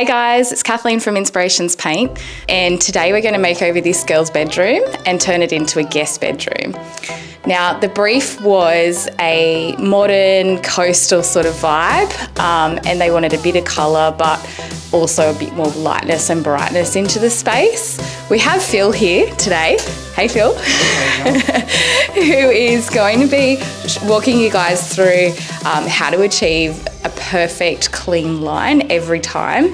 Hey guys, it's Kathleen from Inspirations Paint, and today we're going to make over this girl's bedroom and turn it into a guest bedroom. Now, the brief was a modern coastal sort of vibe, and they wanted a bit of colour but also a bit more lightness and brightness into the space. We have Phil here today. Hey Phil. Who is going to be walking you guys through how to achieve a perfect clean line every time.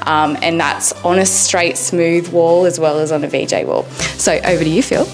And that's on a straight smooth wall as well as on a VJ wall. So over to you, Phil.